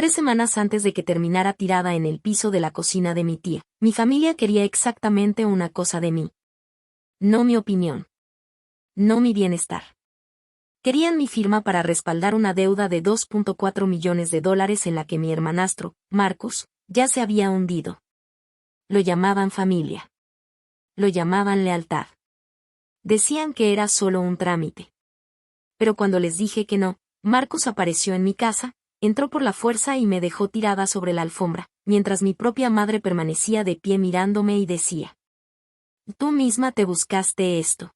3 semanas antes de que terminara tirada en el piso de la cocina de mi tía, mi familia quería exactamente una cosa de mí. No mi opinión. No mi bienestar. Querían mi firma para respaldar una deuda de $2.4 millones en la que mi hermanastro, Marcus, ya se había hundido. Lo llamaban familia. Lo llamaban lealtad. Decían que era solo un trámite. Pero cuando les dije que no, Marcus apareció en mi casa, entró por la fuerza y me dejó tirada sobre la alfombra, mientras mi propia madre permanecía de pie mirándome y decía: «Tú misma te buscaste esto».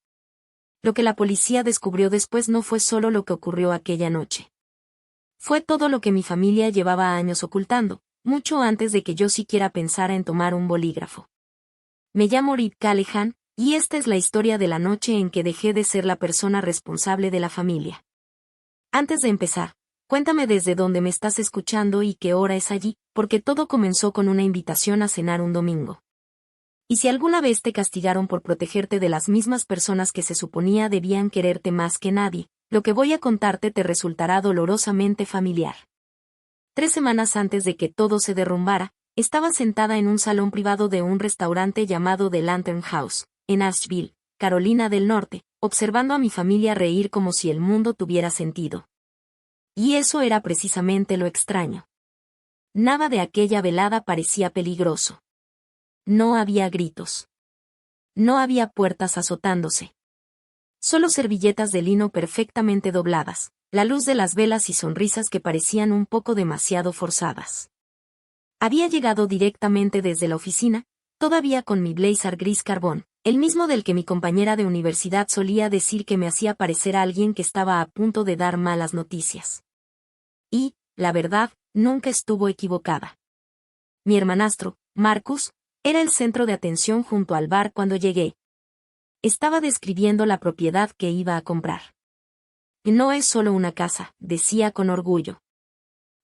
Lo que la policía descubrió después no fue solo lo que ocurrió aquella noche. Fue todo lo que mi familia llevaba años ocultando, mucho antes de que yo siquiera pensara en tomar un bolígrafo. Me llamo Reed Callahan, y esta es la historia de la noche en que dejé de ser la persona responsable de la familia. Antes de empezar, cuéntame desde dónde me estás escuchando y qué hora es allí, porque todo comenzó con una invitación a cenar un domingo. Y si alguna vez te castigaron por protegerte de las mismas personas que se suponía debían quererte más que nadie, lo que voy a contarte te resultará dolorosamente familiar. 3 semanas antes de que todo se derrumbara, estaba sentada en un salón privado de un restaurante llamado The Lantern House, en Asheville, Carolina del Norte, observando a mi familia reír como si el mundo tuviera sentido. Y eso era precisamente lo extraño. Nada de aquella velada parecía peligroso. No había gritos. No había puertas azotándose. Solo servilletas de lino perfectamente dobladas, la luz de las velas y sonrisas que parecían un poco demasiado forzadas. Había llegado directamente desde la oficina, todavía con mi blazer gris carbón, el mismo del que mi compañera de universidad solía decir que me hacía parecer a alguien que estaba a punto de dar malas noticias. Y, la verdad, nunca estuvo equivocada. Mi hermanastro, Marcus, era el centro de atención junto al bar cuando llegué. Estaba describiendo la propiedad que iba a comprar. No es solo una casa, decía con orgullo.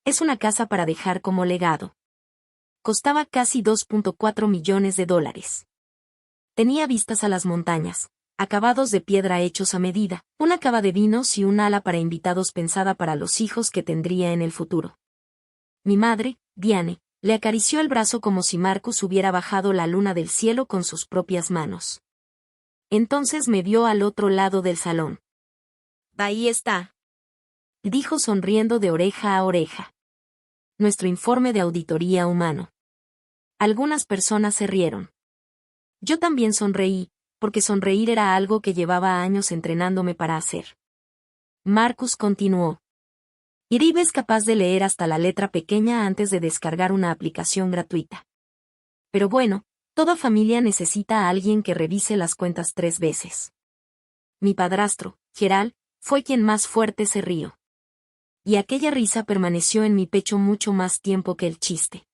Es una casa para dejar como legado. Costaba casi $2.4 millones. Tenía vistas a las montañas, acabados de piedra hechos a medida, una cava de vinos y un ala para invitados pensada para los hijos que tendría en el futuro. Mi madre, Diane, le acarició el brazo como si Marcus hubiera bajado la luna del cielo con sus propias manos. Entonces me vio al otro lado del salón. «Ahí está», dijo sonriendo de oreja a oreja. «Nuestro informe de auditoría humano». Algunas personas se rieron. Yo también sonreí, porque sonreír era algo que llevaba años entrenándome para hacer. Marcus continuó. Irib es capaz de leer hasta la letra pequeña antes de descargar una aplicación gratuita. Pero bueno, toda familia necesita a alguien que revise las cuentas 3 veces. Mi padrastro, Gerald, fue quien más fuerte se rió. Y aquella risa permaneció en mi pecho mucho más tiempo que el chiste.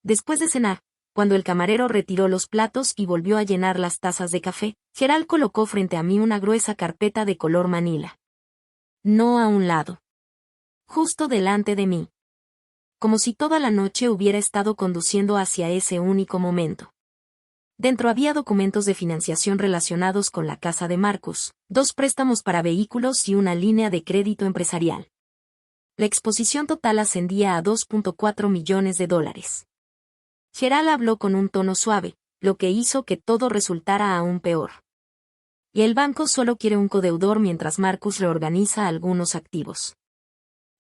Después de cenar, cuando el camarero retiró los platos y volvió a llenar las tazas de café, Gerald colocó frente a mí una gruesa carpeta de color manila. No a un lado. Justo delante de mí. Como si toda la noche hubiera estado conduciendo hacia ese único momento. Dentro había documentos de financiación relacionados con la casa de Marcus, 2 préstamos para vehículos y una línea de crédito empresarial. La exposición total ascendía a $2.4 millones. Gerald habló con un tono suave, lo que hizo que todo resultara aún peor. Y el banco solo quiere un codeudor mientras Marcus reorganiza algunos activos.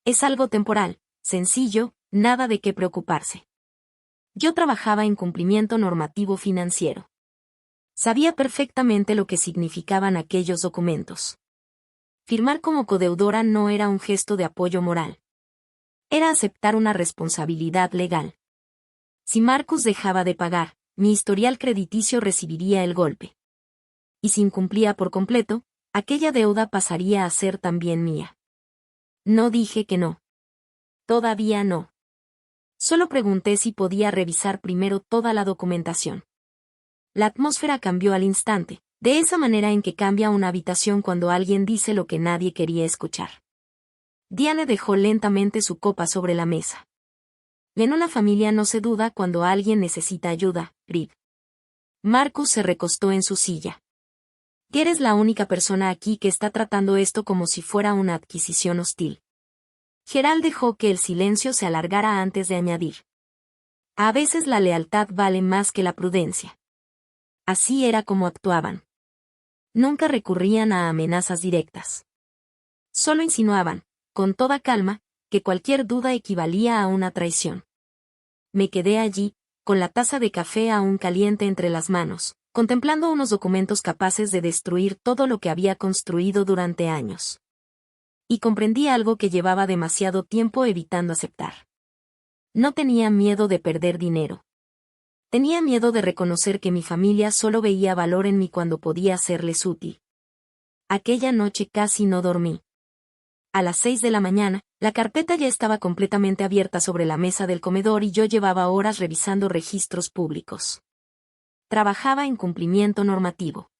Es algo temporal, sencillo, nada de qué preocuparse. Yo trabajaba en cumplimiento normativo financiero. Sabía perfectamente lo que significaban aquellos documentos. Firmar como codeudora no era un gesto de apoyo moral. Era aceptar una responsabilidad legal. Si Marcus dejaba de pagar, mi historial crediticio recibiría el golpe. Y si incumplía por completo, aquella deuda pasaría a ser también mía. No dije que no. Todavía no. Solo pregunté si podía revisar primero toda la documentación. La atmósfera cambió al instante, de esa manera en que cambia una habitación cuando alguien dice lo que nadie quería escuchar. Diane dejó lentamente su copa sobre la mesa. En una familia no se duda cuando alguien necesita ayuda, Reed. Marcus se recostó en su silla. Eres la única persona aquí que está tratando esto como si fuera una adquisición hostil. Gerald dejó que el silencio se alargara antes de añadir. A veces la lealtad vale más que la prudencia. Así era como actuaban. Nunca recurrían a amenazas directas. Solo insinuaban, con toda calma, que cualquier duda equivalía a una traición. Me quedé allí, con la taza de café aún caliente entre las manos, contemplando unos documentos capaces de destruir todo lo que había construido durante años. Y comprendí algo que llevaba demasiado tiempo evitando aceptar. No tenía miedo de perder dinero. Tenía miedo de reconocer que mi familia solo veía valor en mí cuando podía serles útil. Aquella noche casi no dormí. A las 6 de la mañana, la carpeta ya estaba completamente abierta sobre la mesa del comedor y yo llevaba horas revisando registros públicos. Trabajaba en cumplimiento normativo.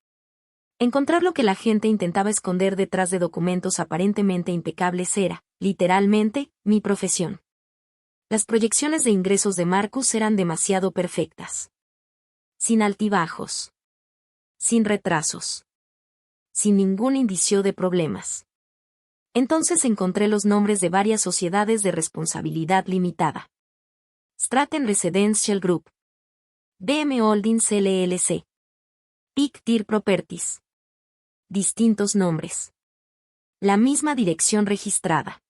Encontrar lo que la gente intentaba esconder detrás de documentos aparentemente impecables era, literalmente, mi profesión. Las proyecciones de ingresos de Marcus eran demasiado perfectas. Sin altibajos. Sin retrasos. Sin ningún indicio de problemas. Entonces encontré los nombres de varias sociedades de responsabilidad limitada. Stratton Residential Group. BM Holdings LLC. Peak Tier Properties. Distintos nombres. La misma dirección registrada.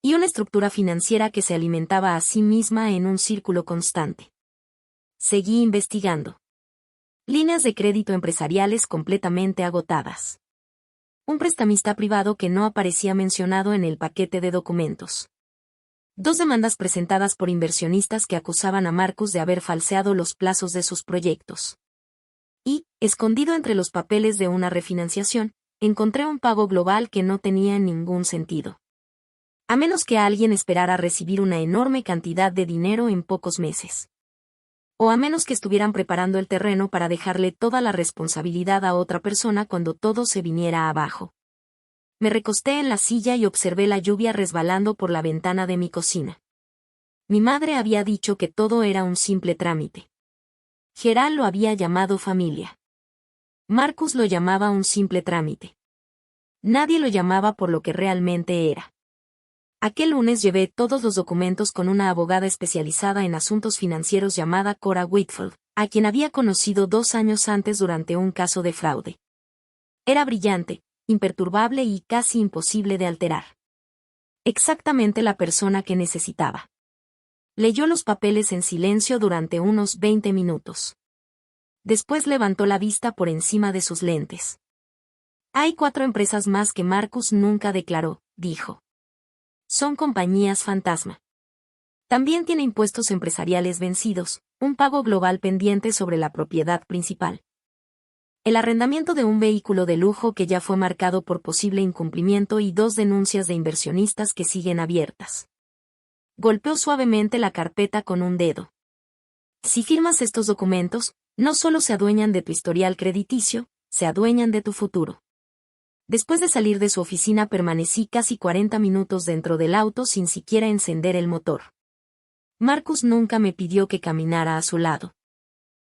Y una estructura financiera que se alimentaba a sí misma en un círculo constante. Seguí investigando. Líneas de crédito empresariales completamente agotadas. Un prestamista privado que no aparecía mencionado en el paquete de documentos. 2 demandas presentadas por inversionistas que acusaban a Marcus de haber falseado los plazos de sus proyectos. Y, escondido entre los papeles de una refinanciación, encontré un pago global que no tenía ningún sentido. A menos que alguien esperara recibir una enorme cantidad de dinero en pocos meses. O a menos que estuvieran preparando el terreno para dejarle toda la responsabilidad a otra persona cuando todo se viniera abajo. Me recosté en la silla y observé la lluvia resbalando por la ventana de mi cocina. Mi madre había dicho que todo era un simple trámite. Gerald lo había llamado familia. Marcus lo llamaba un simple trámite. Nadie lo llamaba por lo que realmente era. Aquel lunes llevé todos los documentos con una abogada especializada en asuntos financieros llamada Cora Whitfield, a quien había conocido 2 años antes durante un caso de fraude. Era brillante, imperturbable y casi imposible de alterar. Exactamente la persona que necesitaba. Leyó los papeles en silencio durante unos 20 minutos. Después levantó la vista por encima de sus lentes. Hay 4 empresas más que Marcus nunca declaró, dijo. Son compañías fantasma. También tiene impuestos empresariales vencidos, un pago global pendiente sobre la propiedad principal. El arrendamiento de un vehículo de lujo que ya fue marcado por posible incumplimiento y 2 denuncias de inversionistas que siguen abiertas. Golpeó suavemente la carpeta con un dedo. Si firmas estos documentos, no solo se adueñan de tu historial crediticio, se adueñan de tu futuro. Después de salir de su oficina permanecí casi 40 minutos dentro del auto sin siquiera encender el motor. Marcus nunca me pidió que caminara a su lado.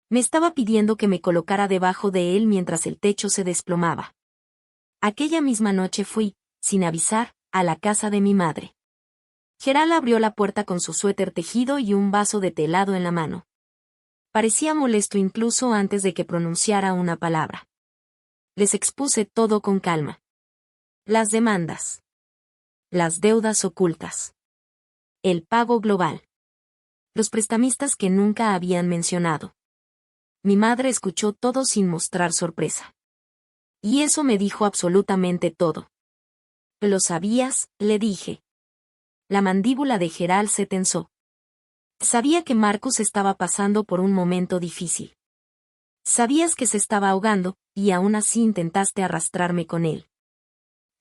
Me estaba pidiendo que me colocara debajo de él mientras el techo se desplomaba. Aquella misma noche fui, sin avisar, a la casa de mi madre. Gerald abrió la puerta con su suéter tejido y un vaso de té helado en la mano. Parecía molesto incluso antes de que pronunciara una palabra. Les expuse todo con calma. Las demandas. Las deudas ocultas. El pago global. Los prestamistas que nunca habían mencionado. Mi madre escuchó todo sin mostrar sorpresa. Y eso me dijo absolutamente todo. ¿Lo sabías?, le dije. La mandíbula de Gerald se tensó. Sabía que Marcus estaba pasando por un momento difícil. Sabías que se estaba ahogando, y aún así intentaste arrastrarme con él.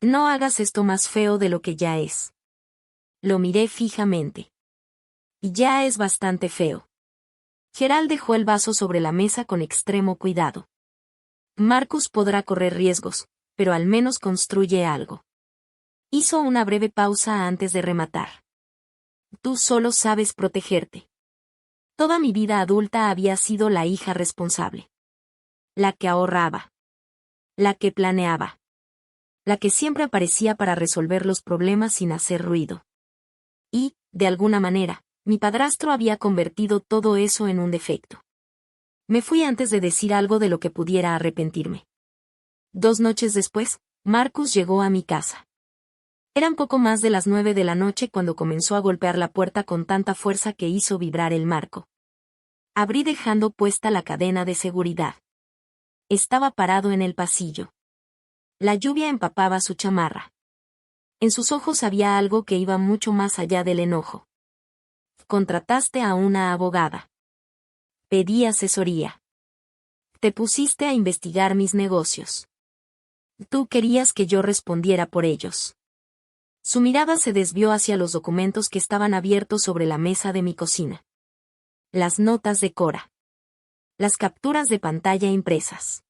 No hagas esto más feo de lo que ya es. Lo miré fijamente. Y ya es bastante feo. Gerald dejó el vaso sobre la mesa con extremo cuidado. Marcus podrá correr riesgos, pero al menos construye algo. Hizo una breve pausa antes de rematar. Tú solo sabes protegerte. Toda mi vida adulta había sido la hija responsable. La que ahorraba. La que planeaba. La que siempre aparecía para resolver los problemas sin hacer ruido. Y, de alguna manera, mi padrastro había convertido todo eso en un defecto. Me fui antes de decir algo de lo que pudiera arrepentirme. 2 noches después, Marcus llegó a mi casa. Eran poco más de las 9 de la noche cuando comenzó a golpear la puerta con tanta fuerza que hizo vibrar el marco. Abrí dejando puesta la cadena de seguridad. Estaba parado en el pasillo. La lluvia empapaba su chamarra. En sus ojos había algo que iba mucho más allá del enojo. Contrataste a una abogada. Pedí asesoría. Te pusiste a investigar mis negocios. Tú querías que yo respondiera por ellos. Su mirada se desvió hacia los documentos que estaban abiertos sobre la mesa de mi cocina. Las notas de Cora. Las capturas de pantalla impresas.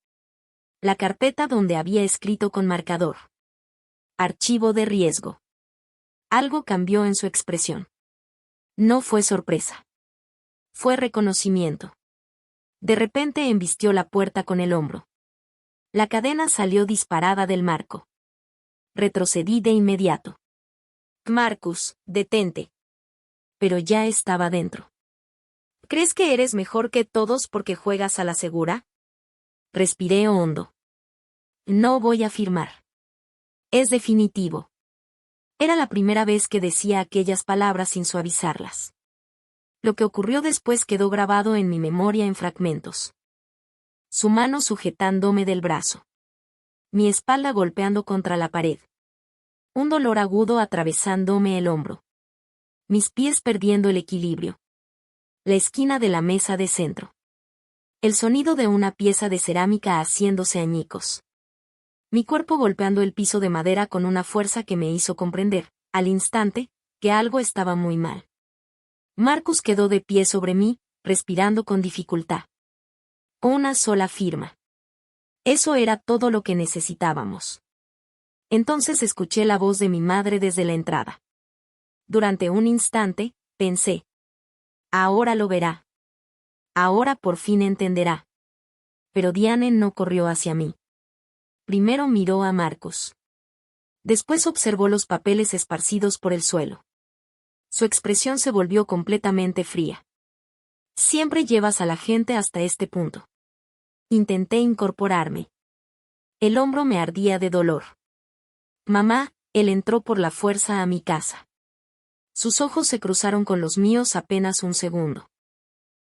La carpeta donde había escrito con marcador. Archivo de riesgo. Algo cambió en su expresión. No fue sorpresa. Fue reconocimiento. De repente embistió la puerta con el hombro. La cadena salió disparada del marco. Retrocedí de inmediato. Marcus, detente. Pero ya estaba dentro. ¿Crees que eres mejor que todos porque juegas a la segura? Respiré hondo. No voy a firmar. Es definitivo. Era la primera vez que decía aquellas palabras sin suavizarlas. Lo que ocurrió después quedó grabado en mi memoria en fragmentos. Su mano sujetándome del brazo. Mi espalda golpeando contra la pared. Un dolor agudo atravesándome el hombro. Mis pies perdiendo el equilibrio. La esquina de la mesa de centro. El sonido de una pieza de cerámica haciéndose añicos. Mi cuerpo golpeando el piso de madera con una fuerza que me hizo comprender, al instante, que algo estaba muy mal. Marcus quedó de pie sobre mí, respirando con dificultad. Una sola firma. Eso era todo lo que necesitábamos. Entonces escuché la voz de mi madre desde la entrada. Durante un instante, pensé. Ahora lo verá. Ahora por fin entenderá. Pero Diane no corrió hacia mí. Primero miró a Marcus. Después observó los papeles esparcidos por el suelo. Su expresión se volvió completamente fría. Siempre llevas a la gente hasta este punto. Intenté incorporarme. El hombro me ardía de dolor. Mamá, él entró por la fuerza a mi casa. Sus ojos se cruzaron con los míos apenas un segundo.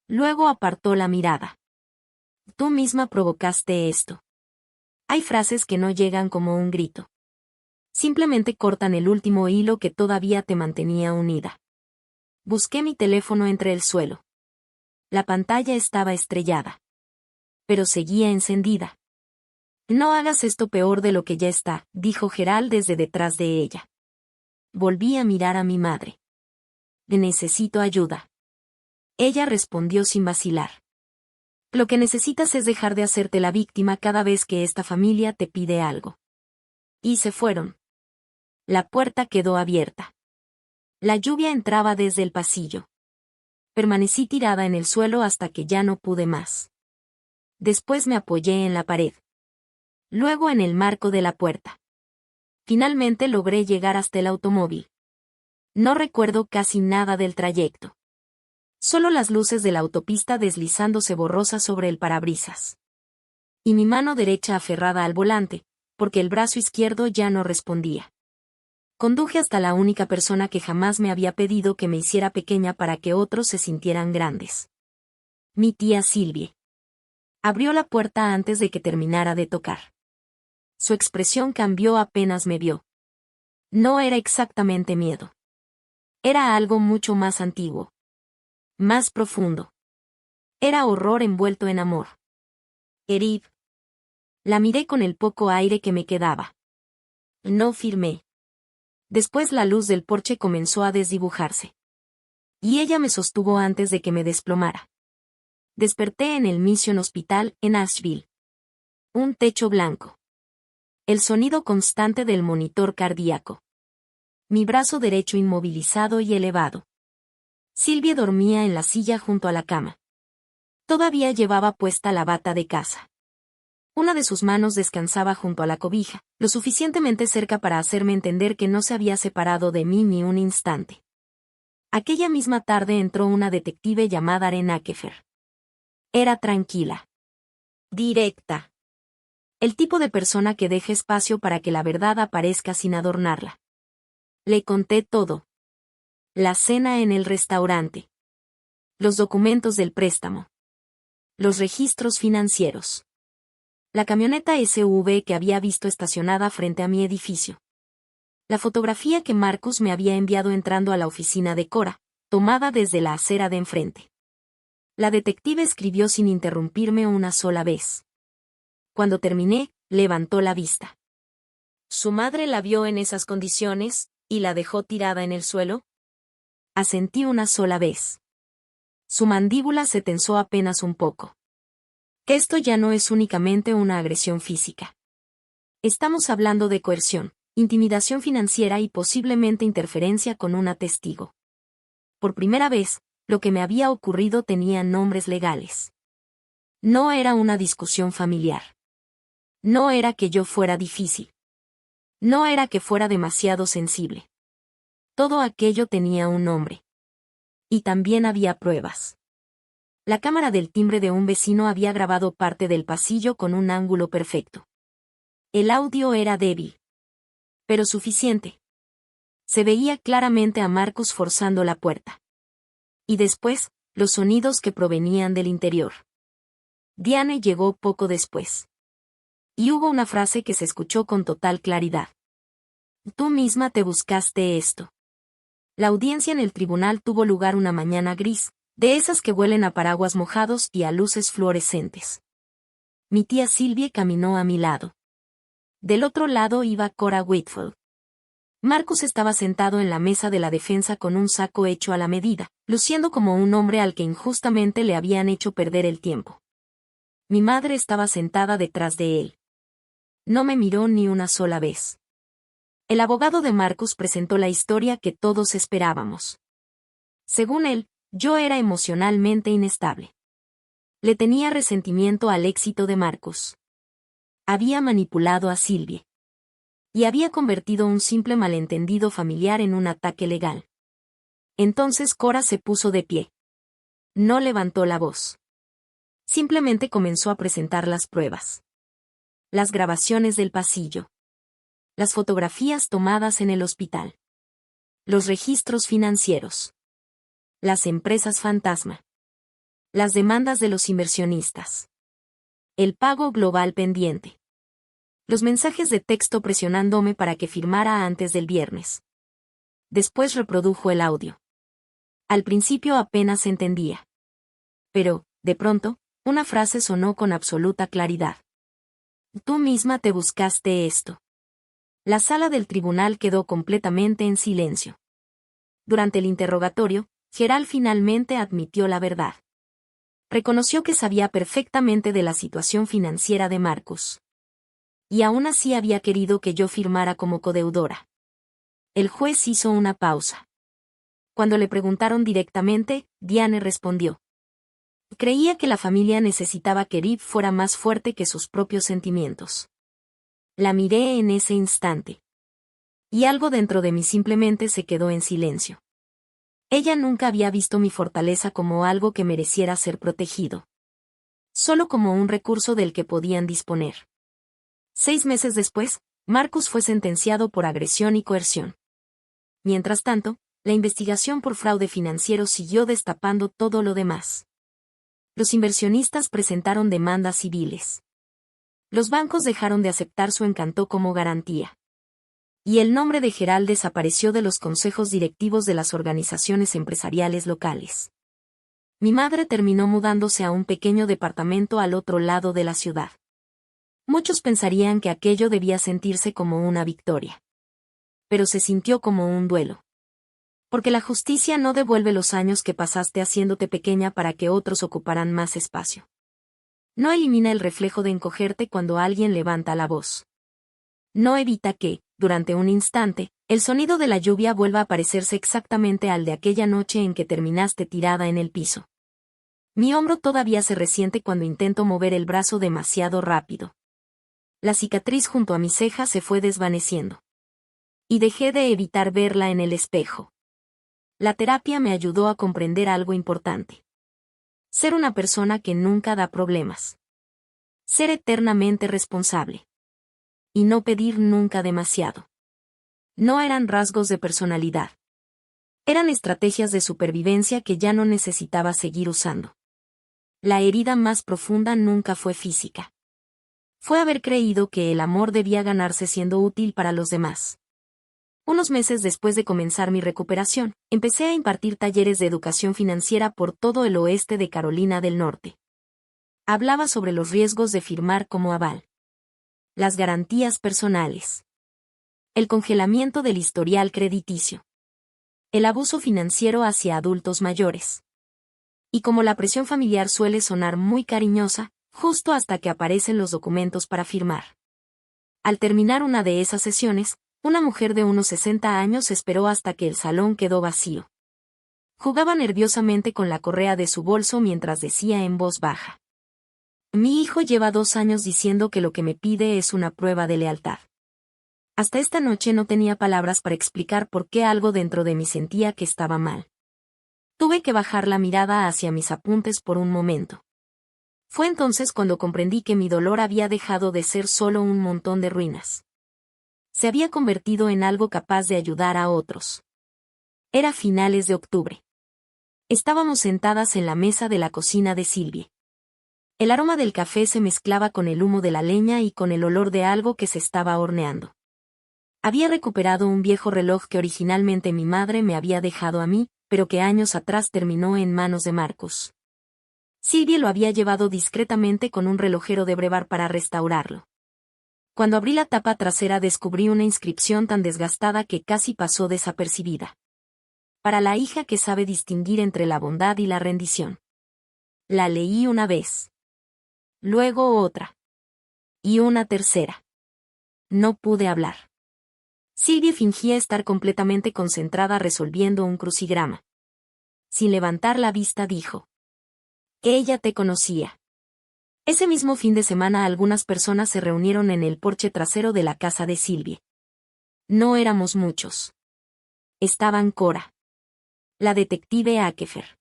Luego apartó la mirada. Tú misma provocaste esto. Hay frases que no llegan como un grito. Simplemente cortan el último hilo que todavía te mantenía unida. Busqué mi teléfono entre el suelo. La pantalla estaba estrellada. Pero seguía encendida. No hagas esto peor de lo que ya está, dijo Gerald desde detrás de ella. Volví a mirar a mi madre. Necesito ayuda. Ella respondió sin vacilar. Lo que necesitas es dejar de hacerte la víctima cada vez que esta familia te pide algo. Y se fueron. La puerta quedó abierta. La lluvia entraba desde el pasillo. Permanecí tirada en el suelo hasta que ya no pude más. Después me apoyé en la pared. Luego en el marco de la puerta. Finalmente logré llegar hasta el automóvil. No recuerdo casi nada del trayecto. Solo las luces de la autopista deslizándose borrosas sobre el parabrisas. Y mi mano derecha aferrada al volante, porque el brazo izquierdo ya no respondía. Conduje hasta la única persona que jamás me había pedido que me hiciera pequeña para que otros se sintieran grandes. Mi tía Sylvie. Abrió la puerta antes de que terminara de tocar. Su expresión cambió apenas me vio. No era exactamente miedo. Era algo mucho más antiguo. Más profundo. Era horror envuelto en amor. Erib. La miré con el poco aire que me quedaba. No firmé. Después la luz del porche comenzó a desdibujarse. Y ella me sostuvo antes de que me desplomara. Desperté en el Mission Hospital, en Asheville. Un techo blanco. El sonido constante del monitor cardíaco. Mi brazo derecho inmovilizado y elevado. Sylvie dormía en la silla junto a la cama. Todavía llevaba puesta la bata de casa. Una de sus manos descansaba junto a la cobija, lo suficientemente cerca para hacerme entender que no se había separado de mí ni un instante. Aquella misma tarde entró una detective llamada Aren Akefer. Era tranquila. Directa. El tipo de persona que deja espacio para que la verdad aparezca sin adornarla. Le conté todo. La cena en el restaurante. Los documentos del préstamo. Los registros financieros. La camioneta SUV que había visto estacionada frente a mi edificio. La fotografía que Marcus me había enviado entrando a la oficina de Cora, tomada desde la acera de enfrente. La detective escribió sin interrumpirme una sola vez. Cuando terminé, levantó la vista. ¿Su madre la vio en esas condiciones, y la dejó tirada en el suelo? Asentí una sola vez. Su mandíbula se tensó apenas un poco. Que esto ya no es únicamente una agresión física. Estamos hablando de coerción, intimidación financiera y posiblemente interferencia con una testigo. Por primera vez, lo que me había ocurrido tenía nombres legales. No era una discusión familiar. No era que yo fuera difícil. No era que fuera demasiado sensible. Todo aquello tenía un nombre. Y también había pruebas. La cámara del timbre de un vecino había grabado parte del pasillo con un ángulo perfecto. El audio era débil. Pero suficiente. Se veía claramente a Marcus forzando la puerta. Y después, los sonidos que provenían del interior. Diane llegó poco después. Y hubo una frase que se escuchó con total claridad. Tú misma te buscaste esto. La audiencia en el tribunal tuvo lugar una mañana gris, de esas que huelen a paraguas mojados y a luces fluorescentes. Mi tía Sylvie caminó a mi lado. Del otro lado iba Cora Whitfield. Marcus estaba sentado en la mesa de la defensa con un saco hecho a la medida, luciendo como un hombre al que injustamente le habían hecho perder el tiempo. Mi madre estaba sentada detrás de él. No me miró ni una sola vez. El abogado de Marcus presentó la historia que todos esperábamos. Según él, yo era emocionalmente inestable. Le tenía resentimiento al éxito de Marcus. Había manipulado a Sylvie. Y había convertido un simple malentendido familiar en un ataque legal. Entonces Cora se puso de pie. No levantó la voz. Simplemente comenzó a presentar las pruebas. Las grabaciones del pasillo. Las fotografías tomadas en el hospital. Los registros financieros. Las empresas fantasma. Las demandas de los inversionistas. El pago global pendiente. Los mensajes de texto presionándome para que firmara antes del viernes. Después reprodujo el audio. Al principio apenas entendía. Pero, de pronto, una frase sonó con absoluta claridad. Tú misma te buscaste esto. La sala del tribunal quedó completamente en silencio. Durante el interrogatorio, Gerald finalmente admitió la verdad. Reconoció que sabía perfectamente de la situación financiera de Marcus. Y aún así había querido que yo firmara como codeudora. El juez hizo una pausa. Cuando le preguntaron directamente, Diane respondió. Creía que la familia necesitaba que Rip fuera más fuerte que sus propios sentimientos. La miré en ese instante. Y algo dentro de mí simplemente se quedó en silencio. Ella nunca había visto mi fortaleza como algo que mereciera ser protegido. Solo como un recurso del que podían disponer. 6 meses después, Marcus fue sentenciado por agresión y coerción. Mientras tanto, la investigación por fraude financiero siguió destapando todo lo demás. Los inversionistas presentaron demandas civiles. Los bancos dejaron de aceptar su encanto como garantía. Y el nombre de Gerald desapareció de los consejos directivos de las organizaciones empresariales locales. Mi madre terminó mudándose a un pequeño departamento al otro lado de la ciudad. Muchos pensarían que aquello debía sentirse como una victoria. Pero se sintió como un duelo. Porque la justicia no devuelve los años que pasaste haciéndote pequeña para que otros ocuparan más espacio. No elimina el reflejo de encogerte cuando alguien levanta la voz. No evita que, durante un instante, el sonido de la lluvia vuelva a parecerse exactamente al de aquella noche en que terminaste tirada en el piso. Mi hombro todavía se resiente cuando intento mover el brazo demasiado rápido. La cicatriz junto a mi ceja se fue desvaneciendo. Y dejé de evitar verla en el espejo. La terapia me ayudó a comprender algo importante. Ser una persona que nunca da problemas. Ser eternamente responsable. Y no pedir nunca demasiado. No eran rasgos de personalidad. Eran estrategias de supervivencia que ya no necesitaba seguir usando. La herida más profunda nunca fue física. Fue haber creído que el amor debía ganarse siendo útil para los demás. Unos meses después de comenzar mi recuperación, empecé a impartir talleres de educación financiera por todo el oeste de Carolina del Norte. Hablaba sobre los riesgos de firmar como aval. Las garantías personales. El congelamiento del historial crediticio. El abuso financiero hacia adultos mayores. Y como la presión familiar suele sonar muy cariñosa, justo hasta que aparecen los documentos para firmar. Al terminar una de esas sesiones, una mujer de unos 60 años esperó hasta que el salón quedó vacío. Jugaba nerviosamente con la correa de su bolso mientras decía en voz baja: Mi hijo lleva 2 años diciendo que lo que me pide es una prueba de lealtad. Hasta esta noche no tenía palabras para explicar por qué algo dentro de mí sentía que estaba mal. Tuve que bajar la mirada hacia mis apuntes por un momento. Fue entonces cuando comprendí que mi dolor había dejado de ser solo un montón de ruinas. Se había convertido en algo capaz de ayudar a otros. Era finales de octubre. Estábamos sentadas en la mesa de la cocina de Sylvie. El aroma del café se mezclaba con el humo de la leña y con el olor de algo que se estaba horneando. Había recuperado un viejo reloj que originalmente mi madre me había dejado a mí, pero que años atrás terminó en manos de Marcus. Sylvie lo había llevado discretamente con un relojero de brevar para restaurarlo. Cuando abrí la tapa trasera descubrí una inscripción tan desgastada que casi pasó desapercibida. Para la hija que sabe distinguir entre la bondad y la rendición. La leí una vez. Luego otra. Y una tercera. No pude hablar. Sylvie fingía estar completamente concentrada resolviendo un crucigrama. Sin levantar la vista dijo: Ella te conocía. Ese mismo fin de semana algunas personas se reunieron en el porche trasero de la casa de Sylvie. No éramos muchos. Estaban Cora, la detective Akefer,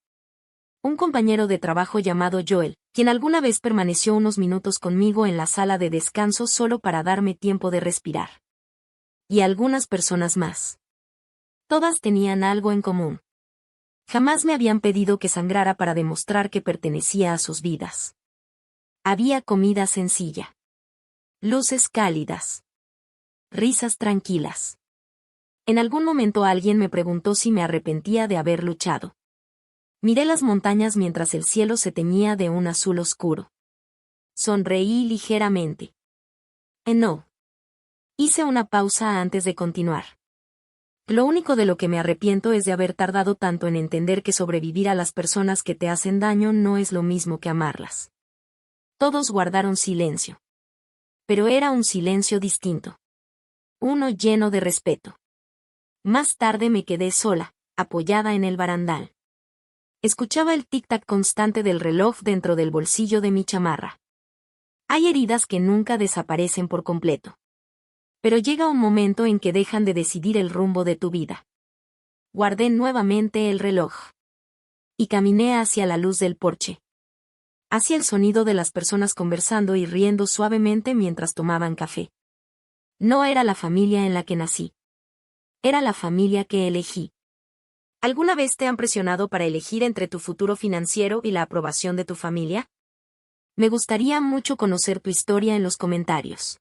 un compañero de trabajo llamado Joel, quien alguna vez permaneció unos minutos conmigo en la sala de descanso solo para darme tiempo de respirar. Y algunas personas más. Todas tenían algo en común. Jamás me habían pedido que sangrara para demostrar que pertenecía a sus vidas. Había comida sencilla. Luces cálidas. Risas tranquilas. En algún momento alguien me preguntó si me arrepentía de haber luchado. Miré las montañas mientras el cielo se teñía de un azul oscuro. Sonreí ligeramente. No. Hice una pausa antes de continuar. Lo único de lo que me arrepiento es de haber tardado tanto en entender que sobrevivir a las personas que te hacen daño no es lo mismo que amarlas. Todos guardaron silencio. Pero era un silencio distinto. Uno lleno de respeto. Más tarde me quedé sola, apoyada en el barandal. Escuchaba el tic-tac constante del reloj dentro del bolsillo de mi chamarra. Hay heridas que nunca desaparecen por completo. Pero llega un momento en que dejan de decidir el rumbo de tu vida. Guardé nuevamente el reloj. Y caminé hacia la luz del porche. Hacia el sonido de las personas conversando y riendo suavemente mientras tomaban café. No era la familia en la que nací. Era la familia que elegí. ¿Alguna vez te han presionado para elegir entre tu futuro financiero y la aprobación de tu familia? Me gustaría mucho conocer tu historia en los comentarios.